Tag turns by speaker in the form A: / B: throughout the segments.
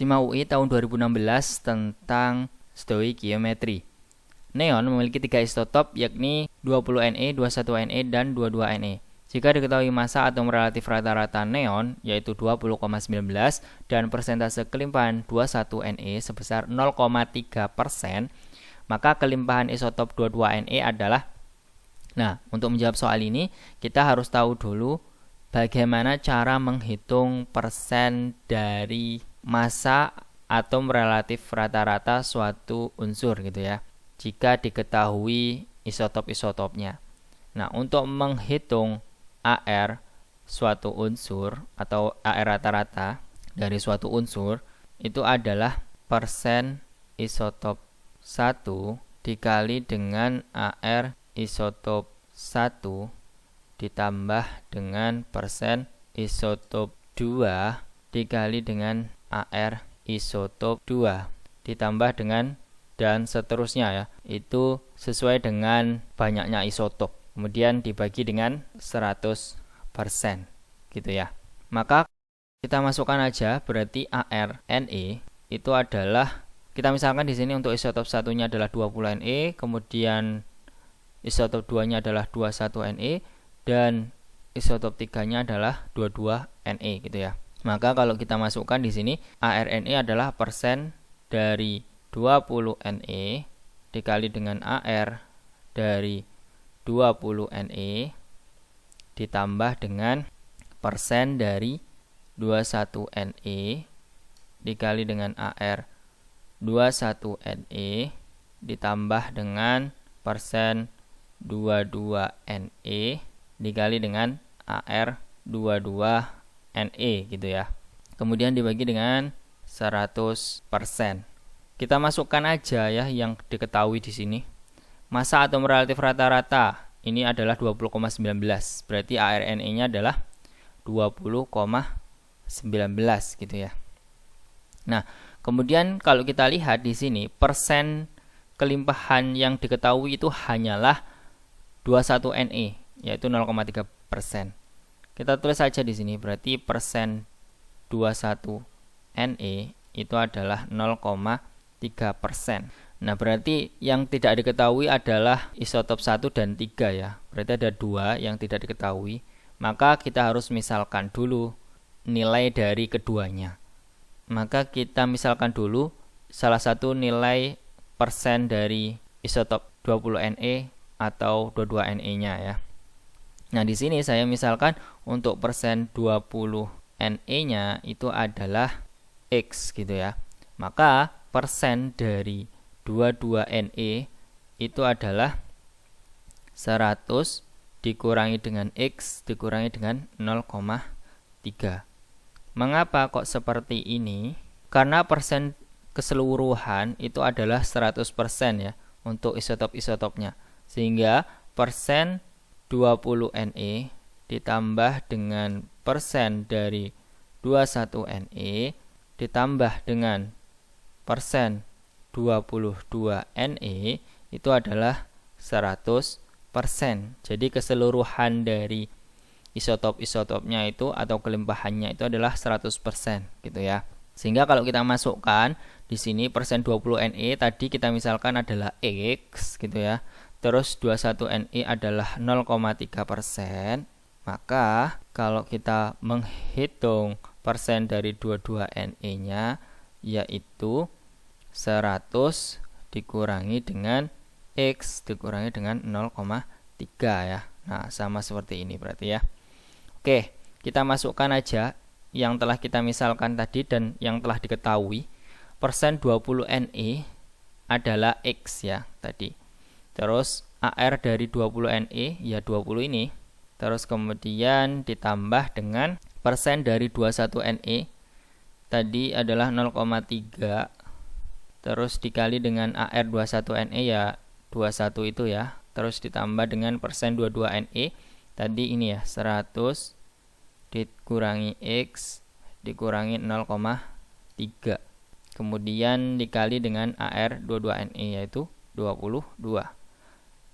A: SIMA UI tahun 2016 tentang stoichiometry. Neon memiliki 3 isotop yakni 20Ne, 21Ne, dan 22Ne. Jika diketahui massa atom relatif rata-rata neon yaitu 20,19 dan persentase kelimpahan 21Ne sebesar 0,3%, maka kelimpahan isotop 22Ne adalah. Nah, untuk menjawab soal ini kita harus tahu dulu bagaimana cara menghitung persen dari massa atom relatif rata-rata suatu unsur gitu ya, jika diketahui isotop-isotopnya. Nah, untuk menghitung AR suatu unsur atau AR rata-rata dari suatu unsur itu adalah persen isotop 1 dikali dengan AR isotop 1 ditambah dengan persen isotop 2 dikali dengan AR isotop 2 ditambah dengan dan seterusnya ya. Itu sesuai dengan banyaknya isotop. Kemudian dibagi dengan 100% gitu ya. Maka kita masukkan aja, berarti ARNE itu adalah, kita misalkan di sini untuk isotop satunya adalah 20Ne, kemudian isotop 2-nya adalah 21Ne, dan isotop 3-nya adalah 22Ne gitu ya. Maka kalau kita masukkan di sini ARNE adalah persen dari 20Ne dikali dengan AR dari 20Ne ditambah dengan persen dari 21Ne dikali dengan AR 21Ne ditambah dengan persen 22Ne dikali dengan AR 22Ne gitu ya. Kemudian dibagi dengan 100%. Kita masukkan aja ya yang diketahui di sini. Massa atom relatif rata-rata ini adalah 20,19. Berarti ARNE-nya adalah 20,19 gitu ya. Nah, kemudian kalau kita lihat di sini persen kelimpahan yang diketahui itu hanyalah 21Ne yaitu 0,3%. Kita tulis saja di sini, berarti persen 21Ne itu adalah 0,3%. Nah, berarti yang tidak diketahui adalah isotop 1 dan 3 ya. Berarti ada 2 yang tidak diketahui. Maka kita harus misalkan dulu nilai dari keduanya. Maka kita misalkan dulu salah satu nilai persen dari isotop 20Ne atau 22Ne-nya ya. Nah, di sini saya misalkan untuk persen 20Ne-nya itu adalah X gitu ya. Maka persen dari 22Ne itu adalah 100 dikurangi dengan X dikurangi dengan 0,3. Mengapa kok seperti ini? Karena persen keseluruhan itu adalah 100% ya untuk isotop-isotopnya. Sehingga persen 20Ne ditambah dengan persen dari 21Ne ditambah dengan persen 22Ne itu adalah 100%. Jadi keseluruhan dari isotop-isotopnya itu atau kelimpahannya itu adalah 100% gitu ya. Sehingga kalau kita masukkan di sini persen 20Ne tadi kita misalkan adalah X gitu ya. Terus 21Ne adalah 0,3%. Maka kalau kita menghitung persen dari 22Ne-nya yaitu 100 dikurangi dengan X dikurangi dengan 0,3 ya. Nah, sama seperti ini berarti ya. Oke, kita masukkan aja yang telah kita misalkan tadi dan yang telah diketahui. Persen 20Ne adalah X ya tadi. Terus AR dari 20Ne ya 20 ini. Terus kemudian ditambah dengan persen dari 21Ne tadi adalah 0,3. Terus dikali dengan AR 21Ne ya 21 itu ya. Terus ditambah dengan persen 22Ne tadi ini ya 100 dikurangi X dikurangi 0,3. Kemudian dikali dengan AR 22Ne yaitu 22.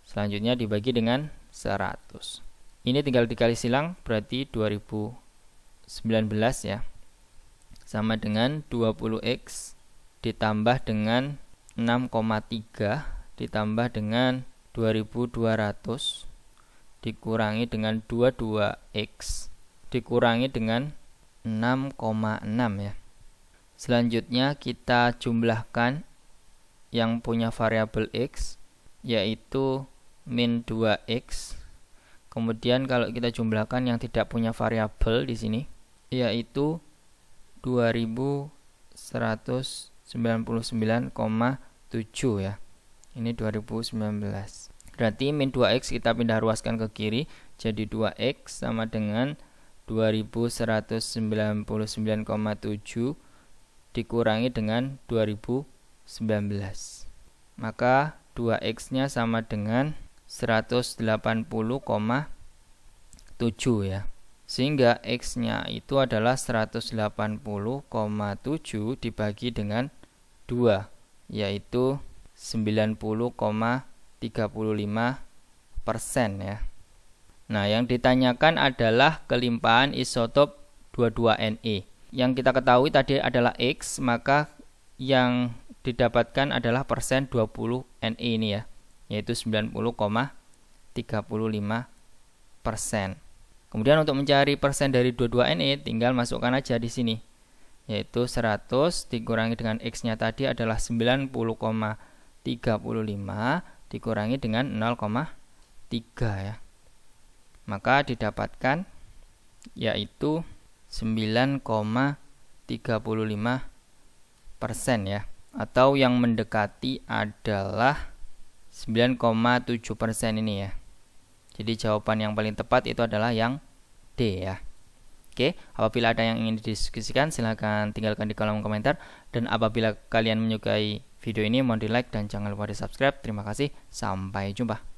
A: Selanjutnya dibagi dengan 100. Ini tinggal dikali silang berarti 2019 ya. sama dengan 20x ditambah dengan 6,3 ditambah dengan 2200 dikurangi dengan 22x dikurangi dengan 6,6 ya. Selanjutnya kita jumlahkan yang punya variabel x, yaitu min 2x. Kemudian kalau kita jumlahkan yang tidak punya variabel di sini, yaitu 2199,7 ya. Ini 2019. Berarti min 2x kita pindah ruaskan ke kiri, jadi 2x sama dengan 2199,7 dikurangi dengan 2019. Maka 2x-nya sama dengan 180,7 ya. Sehingga x-nya itu adalah 180,7 dibagi dengan 2, yaitu 90,35% ya. Nah, yang ditanyakan adalah kelimpahan isotop 22Ne. Yang kita ketahui tadi adalah X, maka yang didapatkan adalah persen 20Ne ini ya, yaitu 90,35%. Kemudian untuk mencari persen dari 22Ne tinggal masukkan aja di sini, yaitu 100 dikurangi dengan X-nya tadi adalah 90,35 dikurangi dengan 0,3 ya. Maka didapatkan yaitu 9,35% ya, atau yang mendekati adalah 9,7% ini ya. Jadi jawaban yang paling tepat itu adalah yang D ya. Oke, apabila ada yang ingin didiskusikan silahkan tinggalkan di kolom komentar, dan apabila kalian menyukai video ini mohon di like dan jangan lupa di subscribe. Terima kasih, sampai jumpa.